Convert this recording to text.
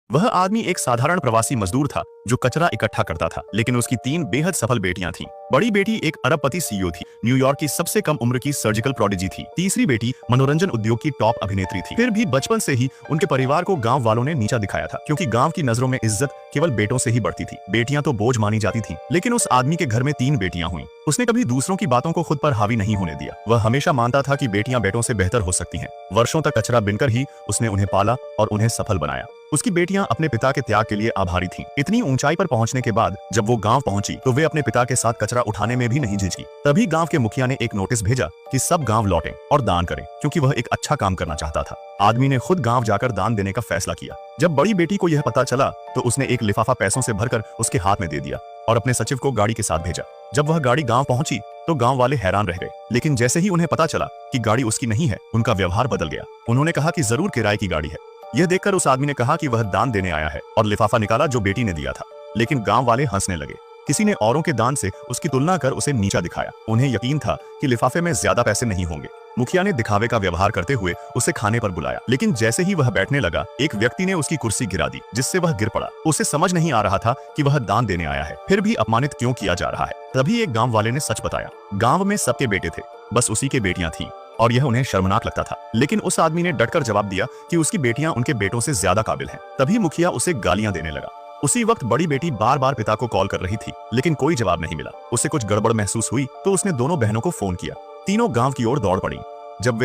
वह आदमी एक साधारण प्रवासी मजदूर था जो कचरा इकट्ठा करता था, लेकिन उसकी 3 बेहद सफल बेटियां थीं। बड़ी बेटी एक अरबपति सीईओ थी, न्यूयॉर्क की सबसे कम उम्र की सर्जिकल प्रोडिजी थी। तीसरी बेटी मनोरंजन उद्योग की टॉप अभिनेत्री थी। फिर भी बचपन से ही उनके परिवार को गांव वालों ने नीचा दिखाया था, क्योंकि गांव की नजरों में इज्जत केवल बेटों से ही बढ़ती थी। बेटियां तो बोझ मानी जाती थीं। लेकिन उस आदमी के घर में 3 बेटियां हुईं। उसने कभी दूसरों की बातों को खुद पर हावी नहीं होने दिया। वह हमेशा मानता था कि बेटियां बेटों से बेहतर हो सकती हैं। वर्षों तक कचरा बिनकर ही उसने उन्हें पाला और उन्हें सफल बनाया। उसकी बेटियां अपने पिता के त्याग के लिए आभारी थीं। इतनी ऊंचाई पर पहुंचने के बाद जब वो गांव पहुंची तो वे अपने पिता के साथ कचरा उठाने में भी नहीं झिझकी। तभी गांव के मुखिया ने एक नोटिस भेजा कि सब गांव लौटें और दान करें, क्योंकि वह एक अच्छा काम करना चाहता था। आदमी ने खुद गांव जाकर दान देने का फैसला किया। जब बड़ी बेटी को यह पता चला तो उसने एक लिफाफा पैसों से भरकर उसके हाथ में दे दिया और अपने सचिव को गाड़ी के साथ भेजा। जब वह गाड़ी गांव पहुंची तो गांव वाले हैरान रह गए, लेकिन जैसे ही उन्हें पता चला कि गाड़ी उसकी नहीं है, उनका व्यवहार बदल गया। उन्होंने कहा कि जरूर किराए की गाड़ी है। यह देखकर उस आदमी ने कहा कि वह दान देने आया है और लिफाफा निकाला जो बेटी ने दिया था। लेकिन गांव वाले हंसने लगे। किसी ने औरों के दान से उसकी तुलना कर उसे नीचा दिखाया। उन्हें यकीन था कि लिफाफे में ज्यादा पैसे नहीं होंगे। मुखिया ने दिखावे का व्यवहार करते हुए उसे खाने पर बुलाया, लेकिन जैसे ही वह बैठने लगा एक व्यक्ति ने उसकी कुर्सी गिरा दी, जिससे वह गिर पड़ा। उसे समझ नहीं आ रहा था कि वह दान देने आया है, फिर भी अपमानित क्यों किया जा रहा है। तभी एक गांव वाले ने सच बताया। गांव में सबके बेटे थे, बस उसी के बेटियां थीं और यह उन्हें शर्मनाक लगता था। लेकिन उस आदमी ने डटकर जवाब दिया कि उसकी बेटियां उनके बेटों से ज्यादा काबिल हैं। तभी मुखिया उसे गालियां देने लगा। उसी वक्त बड़ी बेटी बार बार पिता को कॉल कर रही थी, लेकिन कोई जवाब नहीं मिला। उसे कुछ गड़बड़ महसूस हुई तो उसने दोनों बहनों को फोन किया। तीनों गांव की ओर दौड़ पड़ी। जब वे